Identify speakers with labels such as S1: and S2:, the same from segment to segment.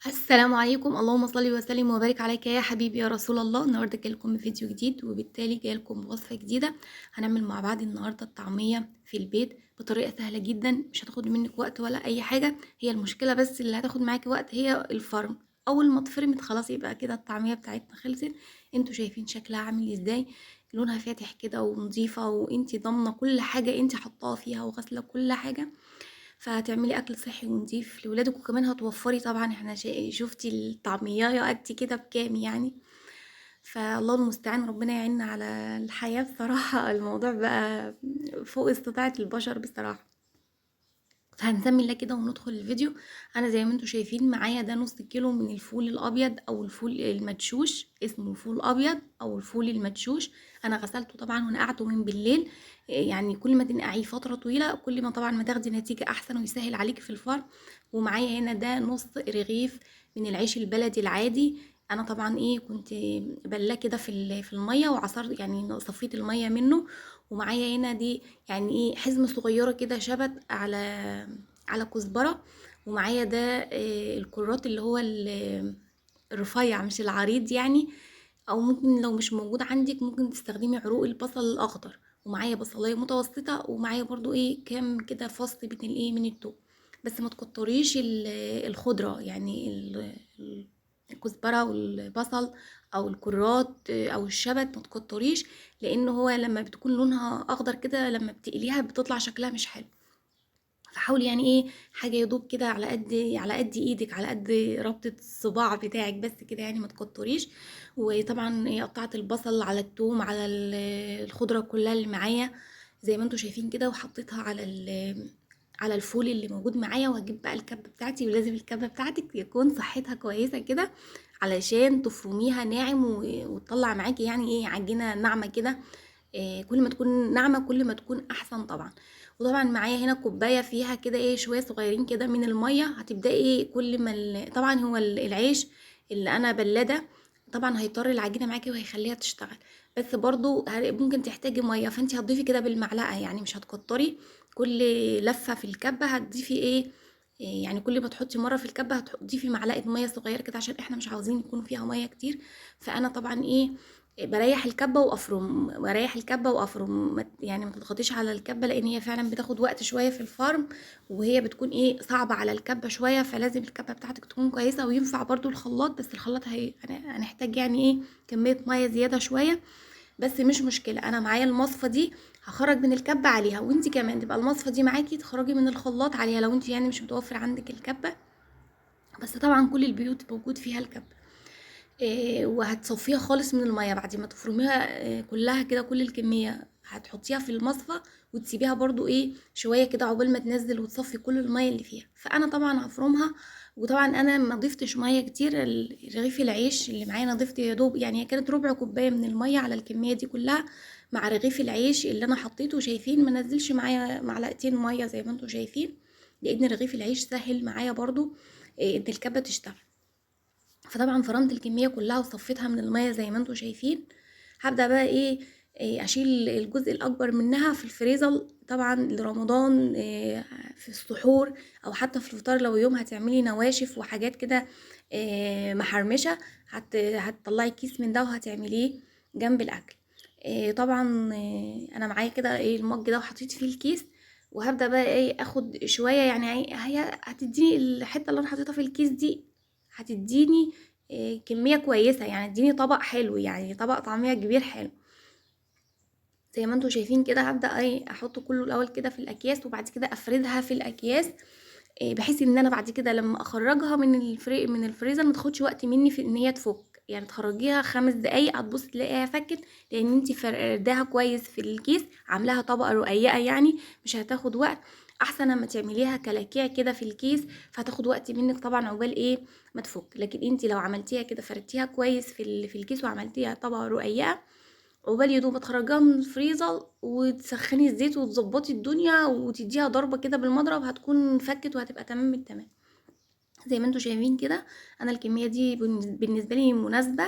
S1: السلام عليكم، اللهم صل وسلم وبارك عليك يا حبيبي يا رسول الله. النهارده جاي لكم بفيديو جديد، وبالتالي جاي لكم بوصفه جديده. هنعمل مع بعض النهارده الطعميه في البيت بطريقه سهله جدا، مش هتاخد منك وقت ولا اي حاجه. هي المشكله بس اللي هتاخد معاكي وقت هي الفرن. اول ما تفرمت خلاص يبقى كده الطعميه بتاعتنا خلصت. انتوا شايفين شكلها عامل ازاي؟ لونها فاتح كده ونظيفه، وانتي ضامنه كل حاجه انتي حطاها فيها وغاسله كل حاجه. فهتعملي اكل صحي ونضيف لولادك، وكمان هتوفري. طبعا احنا شفتي الطعمية قد كده بكام يعني. فالله المستعان، ربنا يعيننا على الحياة. بصراحة الموضوع بقى فوق استطاعة البشر بصراحة. فهنسمي الله كده وندخل الفيديو. انا زي ما انتم شايفين معايا ده نص كيلو من الفول الابيض او الفول المدشوش، اسمه فول ابيض او الفول المدشوش. انا غسلته طبعا ونقعته من بالليل. يعني كل ما تنقعيه فتره طويله كل ما طبعا ما تاخدي نتيجه احسن ويسهل عليكي في الفرن. ومعايا هنا ده نص رغيف من العيش البلدي العادي. انا طبعا كنت بلاه كده في الميه وعصرت، يعني صفيت الميه منه. ومعايا هنا دي يعني حزمة صغيرة كده شبت على كزبرة. ومعايا ده الكرات اللي هو الرفيع مش العريض يعني. او ممكن لو مش موجود عندك ممكن تستخدمي عروق البصل الاخضر. ومعايا بصلايه متوسطه، ومعايا برضو كام كده فص من التوم. بس ما تكتريش الخضره يعني الكزبره والبصل او الكرات او الشبت، ما تكتريش. لان هو لما بتكون لونها اخضر كده لما بتقليها بتطلع شكلها مش حلو. فحاولي يعني حاجه يدوب كده على قد ايدك، على قد ربطه الصباع بتاعك بس كده، يعني ما تكتريش. وطبعا قطعت البصل على الثوم على الخضره كلها اللي معايا زي ما انتم شايفين كده، وحطيتها على الفول اللي موجود معايا. وهجيب بقى الكبه بتاعتي، ولازم الكبه بتاعتك يكون صحتها كويسه كده علشان تفرميها ناعم وتطلع معاكي يعني عجينه ناعمه كده. كل ما تكون ناعمه كل ما تكون احسن طبعا. وطبعا معايا هنا كوبايه فيها كده شويه صغيرين كده من الميه. هتبداي كل ما طبعا هو العيش اللي انا بلده طبعا هيضطر العجينه معاكي وهيخليها تشتغل. بس برضو ممكن تحتاجي ميه، فانت هتضيفي كده بالمعلقه يعني مش هتكتري. كل لفه في الكبه هتضيفي يعني كل ما تحطي مره في الكبه هتضيفي معلقه ميه صغيره كده، عشان احنا مش عاوزين يكون فيها ميه كتير. فانا طبعا بريح الكبه وافرم، بريح الكبه وافرم. يعني ما تضغطيش على الكبه لان هي فعلا بتاخد وقت شويه في الفرم. وهي بتكون صعبه على الكبه شويه، فلازم الكبه بتاعتك تكون كويسه. وينفع برضو الخلاط، بس الخلاط هنحتاج يعني كميه ميه زياده شويه. بس مش مشكله، انا معايا المصفى دي هخرج من الكبه عليها، وانت كمان تبقى المصفى دي معاكي تخرجي من الخلاط عليها لو انت يعني مش متوفر عندك الكبه. بس طبعا كل البيوت موجود فيها الكبه. وهتصفيها خالص من الميه بعد ما تفرميها كلها كده كل الكميه هتحطيها في المصفى. وتسيبيها برضو شويه كده عقبال ما تنزل وتصفي كل الميه اللي فيها. فانا طبعا هفرمها. وطبعا انا ما ضفتش ميه كتير. رغيف العيش اللي معايا انا ضفت يا دوب، يعني هي كانت ربع كوبايه من الميه على الكميه دي كلها. مع رغيف العيش اللي انا حطيته شايفين ما نزلش معايا معلقتين ميه زي ما انتم شايفين. لان رغيف العيش سهل معايا برضو ان الكبه تشتغل. فطبعا فرمت الكميه كلها وصفيتها من الميه زي ما انتم شايفين. هبدا بقى اشيل الجزء الاكبر منها في الفريزر طبعا لرمضان، في السحور او حتى في الفطار لو يوم هتعملي نواشف وحاجات كده محرمشه. هتطلعي كيس من ده وهتعمليه جنب الاكل. طبعا انا معايا كده المج ده وحطيت فيه الكيس. وهبدا بقى اخد شويه، يعني هي هتديني الحته اللي انا حطيتها في الكيس دي هتديني كمية كويسة، يعني اديني طبق حلو، يعني طبق طعمية كبير حلو زي ما انتوا شايفين كده. هبدأ احط كله الاول كده في الاكياس، وبعد كده افردها في الاكياس. بحيث ان انا بعد كده لما اخرجها من الفريزر ما تاخدش وقت مني في ان هي تفك. يعني تخرجيها 5 دقايق هتبص تلاقيها فكت، لان انتي فرداها كويس في الكيس، عاملاها طبقه رقيقه يعني مش هتاخد وقت. احسن لما تعمليها كلاكيع كده في الكيس فهتاخد وقت منك طبعا عقبال ما تفك. لكن انتي لو عملتيها كده فردتيها كويس في الكيس وعملتيها طبقه رقيقه، عقبال يا دوب تخرجيها من الفريزر وتسخني الزيت وتظبطي الدنيا وتديها ضربه كده بالمضرب هتكون فكت وهتبقى تمام التمام زي ما انتوا شايفين كده. انا الكميه دي بالنسبه لي مناسبه.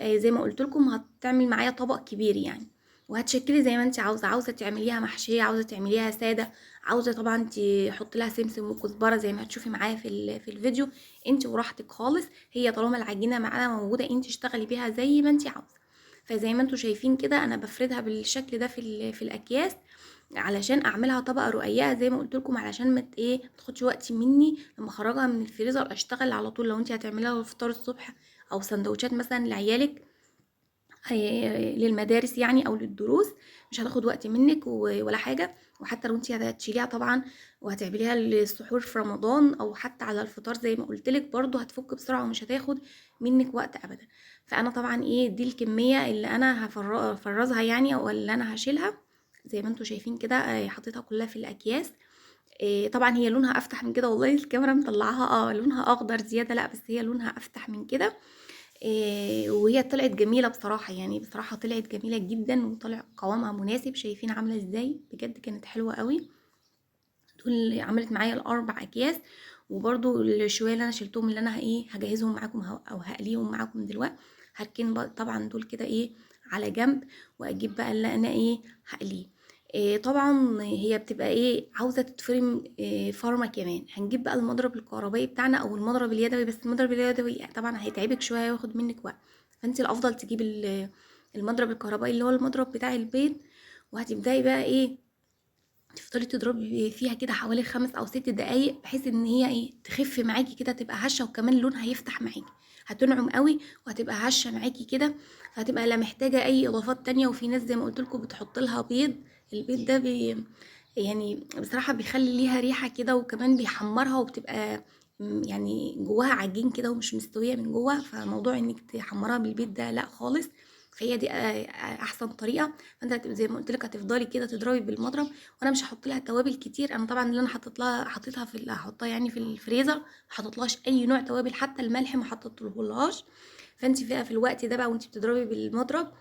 S1: زي ما قلت لكم هتعمل معايا طبق كبير يعني. وهتشكلي زي ما انت عاوزه تعمليها محشيه، عاوزه تعمليها ساده، عاوزه طبعا تحطي لها سمسم وكزبره زي ما هتشوفي معايا في الفيديو. انت وراحتك خالص، هي طالما العجينه معانا موجوده انت اشتغلي بيها زي ما انت عاوزه. فزي ما انتوا شايفين كده انا بفردها بالشكل ده في الاكياس علشان اعملها طبقه رقيقه زي ما قلت لكم، علشان ما ايه ما تاخدش وقت مني لما اخرجها من الفريزر اشتغل على طول. لو انت هتعمليها للفطار الصبح او سندوتشات مثلا لعيالك للمدارس يعني او للدروس، مش هتاخد وقت منك ولا حاجه. وحتى لو انت هتشيليها طبعا وهتعمليها للسحور في رمضان او حتى على الفطار زي ما قلت لك برضو هتفك بسرعه ومش هتاخد منك وقت ابدا. فانا طبعا ايه دي الكميه اللي انا هفرزها يعني او اللي انا هشيلها. زي ما انتوا شايفين كده حطيتها كلها في الاكياس. طبعا هي لونها افتح من كده، والله الكاميرا مطلعاها لونها اخضر زياده، لا بس هي لونها افتح من كده. وهي طلعت جميلة بصراحة، يعني بصراحة طلعت جميلة جدا وطلع قوامها مناسب. شايفين عاملة ازاي؟ بجد كانت حلوة قوي. دول عملت معايا الاربع اكياس. وبرضو الشوية اللي انا شلتهم اللي انا هجهزهم معاكم او هقليهم معاكم دلوقتي، هركن بقى طبعا دول كده على جنب، واجيب بقى اللي انا هقليه. طبعا هي بتبقى عاوزه تتفرم فرمه كمان. هنجيب بقى المضرب الكهربائي بتاعنا او المضرب اليدوي، بس المضرب اليدوي طبعا هيتعبك شويه وياخد منك وقت. فانت الافضل تجيب المضرب الكهربائي اللي هو المضرب بتاع البيض. وهتبداي بقى تفضلي تضربي فيها كده حوالي 5 أو 6 دقايق، بحيث ان هي تخف معاكي كده، تبقى هشه وكمان لونها هيفتح معاكي، هتنعم قوي وهتبقى هشه معاكي كده. فهتبقى لا محتاجه اي اضافات تانية. وفي ناس زي ما قلت لكم بتحط لها بيض. البيض ده يعني بصراحه بيخلي ليها ريحه كده، وكمان بيحمرها وبتبقى يعني جواها عجين كده ومش مستويه من جوه. فموضوع انك تحمرها بالبيض ده لا خالص. فهي دي احسن طريقه. فانت زي ما قلت لك هتفضلي كده تضربي بالمضرب. وانا مش هحط لها توابل كتير. انا طبعا اللي انا حطيتها هحطها يعني في الفريزر، ما حطيتلهاش اي نوع توابل، حتى الملح ما حطيتهولهاش. فانت في الوقت ده بقى وانت بتضربي بالمضرب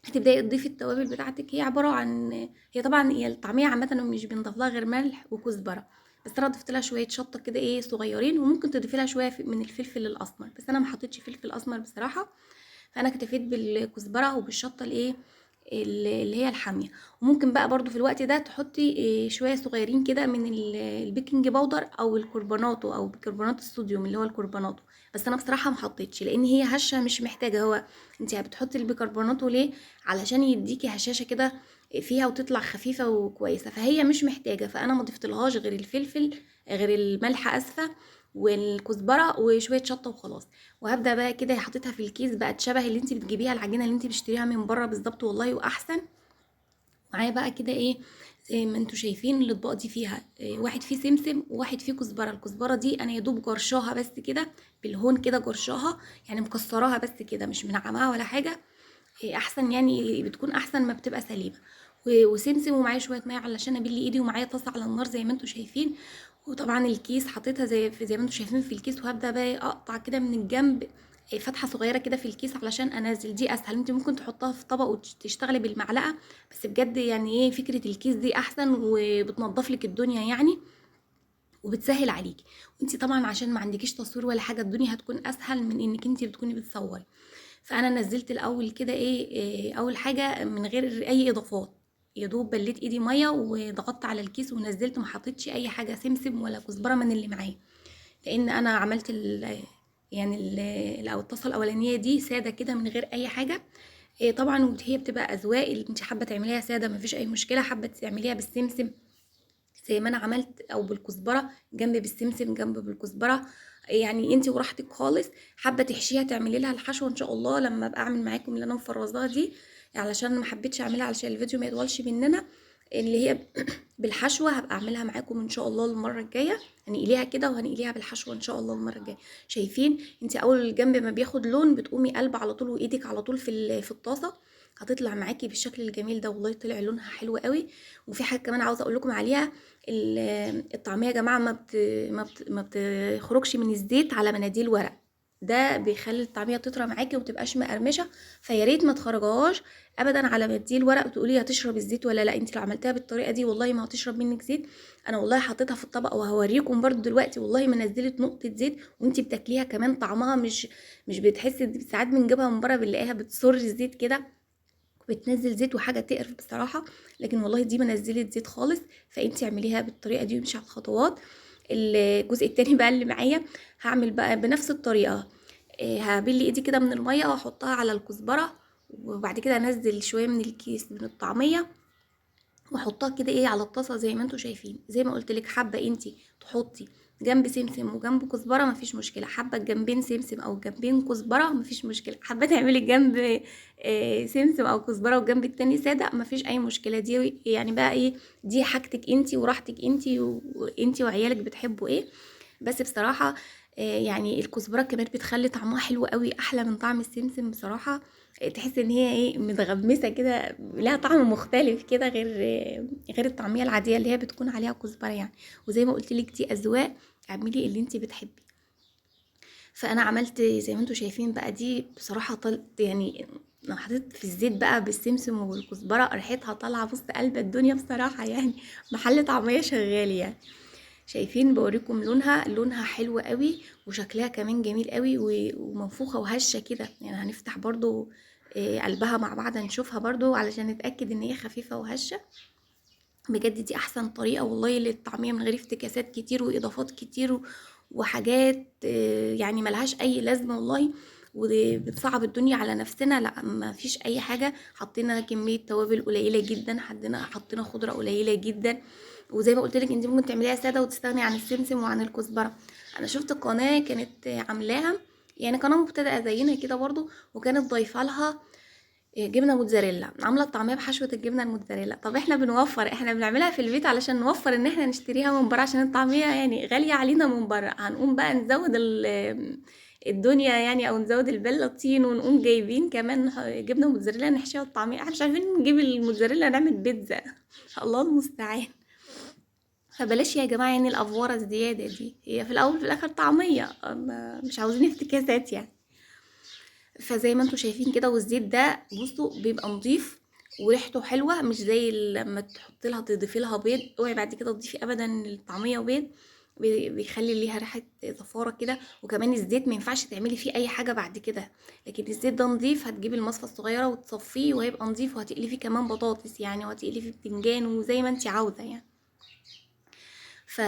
S1: هتبداي تضيفي التوابل بتاعتك. هي عباره عن هي طبعا هي الطعميه عامه مش بنضيف لها غير ملح وكزبره، بس انا ضفت لها شويه شطه كده صغيرين، وممكن تضيفي لها شويه من الفلفل الاسمر، بس انا ما حطيتش فلفل اسمر بصراحه. فانا اكتفيت بالكزبره وبالشطه اللي هي الحاميه. وممكن بقى برضو في الوقت ده تحطي شويه صغيرين كده من البيكنج باودر او الكربوناتو او بيكربونات الصوديوم اللي هو الكربوناتو. بس انا بصراحه ما حطيتش لان هي هشه مش محتاجه. هو انت بتحطي البيكربوناتو ليه؟ علشان يديكي هشاشه كده فيها وتطلع خفيفه وكويسه، فهي مش محتاجه. فانا ما ضفتلهاش غير الفلفل، غير الملح اسفه، والكزبره وشويه شطه وخلاص. وهبدا بقى كده حطيتها في الكيس بقت شبه اللي انت بتجيبيها العجينه اللي انت بتشتريها من بره بالظبط والله واحسن. معايا بقى كده زي ما انتوا شايفين الاطباق دي فيها واحد فيه سمسم وواحد فيه كزبره. الكزبره دي انا يا دوب جرشاها بس كده بالهون كده جرشاها، يعني مكسراها بس كده مش منعماها ولا حاجه. احسن يعني بتكون احسن ما بتبقى سليمه. وسمسم ومعايا شويه ميه علشان ابل ايدي، ومعايا طاسه على النار زي ما انتوا شايفين. وطبعا الكيس حطيتها زي ما انتوا شايفين في الكيس. وهبدا بقى اقطع كده من الجنب فتحه صغيره كده في الكيس علشان انزل. دي اسهل، انت ممكن تحطها في طبق وتشتغلي بالمعلقه، بس بجد يعني فكره الكيس دي احسن وبتنضف لك الدنيا يعني وبتسهل عليكي. وانت طبعا عشان ما عندكيش تصوير ولا حاجه الدنيا هتكون اسهل من انك انت بتكوني بتصوري. فانا نزلت الاول كده اول حاجه من غير اي اضافات، يا دوب بليت ايدي ميه وضغطت على الكيس ونزلت، ما حطيتش اي حاجه سمسم ولا كزبره من اللي معايا، لان انا عملت يعني او الطاسه الاولانيه دي ساده كده من غير اي حاجه. طبعا هي بتبقى اذواق، اللي انت حابه تعمليها ساده مفيش اي مشكله، حابه تعمليها بالسمسم زي ما انا عملت او بالكزبره جنب بالسمسم جنب بالكزبره، يعني انت وراحتك خالص. حابه تحشيها تعملي لها الحشوه ان شاء الله لما ابقى اعمل معاكم اللي انا مفرزاها دي، علشان ما حبيتش اعملها علشان الفيديو ما يطولش مننا. اللي هي بالحشوه هبقى اعملها معاكم ان شاء الله المره الجايه. هنقليها كده وهنقليها بالحشوه ان شاء الله المره الجايه. شايفين انت اول الجنب ما بياخد لون بتقومي قلب على طول وايدك على طول في الطاسه، هتطلع معاكي بالشكل الجميل ده. والله طلع لونها حلو قوي. وفي حاجه كمان عاوزه اقول لكم عليها، الطعميه يا جماعه ما بتخرجش من الزيت على مناديل ورق. ده بيخلي الطعميه تطرى معاكي ومتبقاش مقرمشه. فيا ريت ما تخرجهاش ابدا على مناديل ورق وتقولي هتشرب الزيت ولا لا. انت لو عملتها بالطريقه دي والله ما هتشرب منك زيت. انا والله حطيتها في الطبق وهوريكم برضو دلوقتي، والله ما نزلت نقطه زيت. وانت بتاكليها كمان طعمها مش بتحسي. ساعات بنجيبها من بره بنلاقيها بتصر الزيت كده. بتنزل زيت وحاجه تقرف بصراحه، لكن والله دي ما نزلت زيت خالص. فانت اعمليها بالطريقه دي وامشي على الخطوات. الجزء التاني بقى اللي معايا هعمل بقى بنفس الطريقه. هبل ايدي كده من الميه واحطها على الكزبره، وبعد كده انزل شويه من الكيس من الطعميه واحطها كده ايه على الطاسه زي ما انتوا شايفين. زي ما قلت لك، حابه انتي تحطي جنب سمسم وجنب كزبره مفيش مشكله، حابه جنبين سمسم او جنبين كزبره مفيش مشكله، حابه تعملي جنب سمسم او كزبره وجنب التاني ساده مفيش اي مشكله. دي يعني بقى ايه، دي حاجتك انتي وراحتك انتي، وانتي وعيالك بتحبوا ايه. بس بصراحه يعني الكزبره كمان بتخلي طعمها حلو قوي، احلى من طعم السمسم بصراحه. تحس ان هي ايه متغمسه كده، لها طعم مختلف كده غير الطعميه العاديه اللي هي بتكون عليها كزبره يعني. وزي ما قلت لك دي اذواق، اعملي اللي انت بتحبي. فانا عملت زي ما انتوا شايفين بقى، دي بصراحه يعني لو حطيت في الزيت بقى بالسمسم والكزبره ريحتها طالعه بص قلب الدنيا بصراحه يعني. محل طعميه شغال يعني. شايفين بوريكم لونها حلو قوي، وشكلها كمان جميل قوي ومنفوخه وهشه كده يعني. هنفتح برضو قلبها مع بعض نشوفها برضو علشان نتاكد ان هي خفيفه وهشه. بجد دي احسن طريقه والله للطعميه من غير افتكاسات كتير واضافات كتير وحاجات يعني ملهاش اي لازمه والله، وبتصعب الدنيا على نفسنا. لا ما فيش اي حاجه، حطينا كميه توابل قليله جدا، حطينا خضره قليله جدا. وزي ما قلت لك انت ممكن تعمليها ساده وتستغني عن السمسم وعن الكزبره. انا شفت قناه كانت عاملاها، يعني قناه مبتدئه زينا كده برضو، وكانت ضايفه لها جبنه موتزاريلا، عامله الطعميه بحشوه الجبنه الموتزاريلا. طب احنا بنوفر، احنا بنعملها في البيت علشان نوفر ان احنا نشتريها من بره، عشان الطعميه يعني غاليه علينا من بره. هنقوم بقى نزود الدنيا يعني، او نزود البلطين ونقوم جايبين كمان جبنه موتزاريلا نحشيها الطعميه. احنا مش عارفين نجيب الموتزاريلا نعمل بيتزا. الله المستعان. فبلاش يا جماعه يعني الافوره الزياده دي، هي في الاول وفي الاخر طعميه، مش عاوزين افتكاسات يعني. فزي ما انتوا شايفين كده، والزيت ده بصوا بيبقى نظيف وريحته حلوه، مش زي لما تحطي لها تضيفي لها بيض. اوعي بعد كده تضيفي ابدا الطعميه بيض، بيخلي ليها ريحه زفاره كده. وكمان الزيت ما ينفعش تعملي فيه اي حاجه بعد كده. لكن الزيت ده نظيف، هتجيبي المصفى الصغيره وتصفيه وهيبقى نظيف، وهتقلي فيه كمان بطاطس يعني، وهتقلي فيه بتنجان وزي ما انت عاوزه يعني. ف...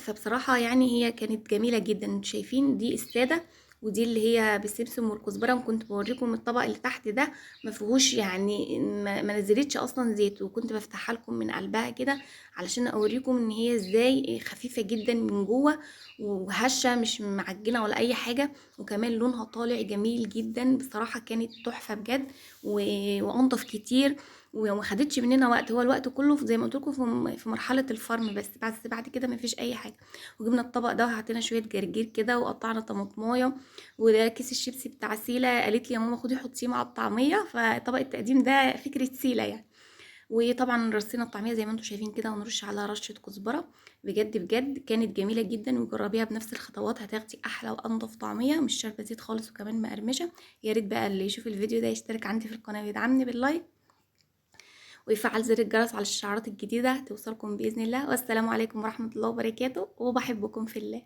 S1: فبصراحة يعني هي كانت جميلة جدا. شايفين دي السادة، ودي اللي هي بالسمسم والكزبرة. وكنت بوريكم الطبق اللي تحت ده ما فيهوش يعني ما نزلتش اصلا زيت، وكنت بفتحها لكم من قلبها كده علشان اوريكم ان هي ازاي خفيفة جدا من جوه وهشة، مش معجنة ولا اي حاجة. وكمان لونها طالع جميل جدا بصراحة، كانت تحفة بجد وانضف كتير. وما خدتش مننا وقت، هو الوقت كله زي ما قلت لكم في مرحله الفرم بس. بعد كده ما فيش اي حاجه. وجبنا الطبق ده وحطينا شويه جرجير كده وقطعنا طماطمايه. وده كيس الشيبسي بتاع سيلا، قالت لي يا ماما خدي حطيه مع الطعميه. فطبق التقديم ده فكره سيلا يعني. وطبعا رصينا الطعميه زي ما انتم شايفين كده، ونرش عليها رشه كزبره. بجد بجد كانت جميله جدا، وجربيها بنفس الخطوات هتاخدي احلى وانضف طعميه مش شاربه زيت خالص وكمان مقرمشه. يا ريت بقى اللي يشوف الفيديو ده يشترك عندي في القناه ويدعمني باللايك، ويفعل زر الجرس على الشعارات الجديدة توصلكم بإذن الله. والسلام عليكم ورحمة الله وبركاته، وبحبكم في الله.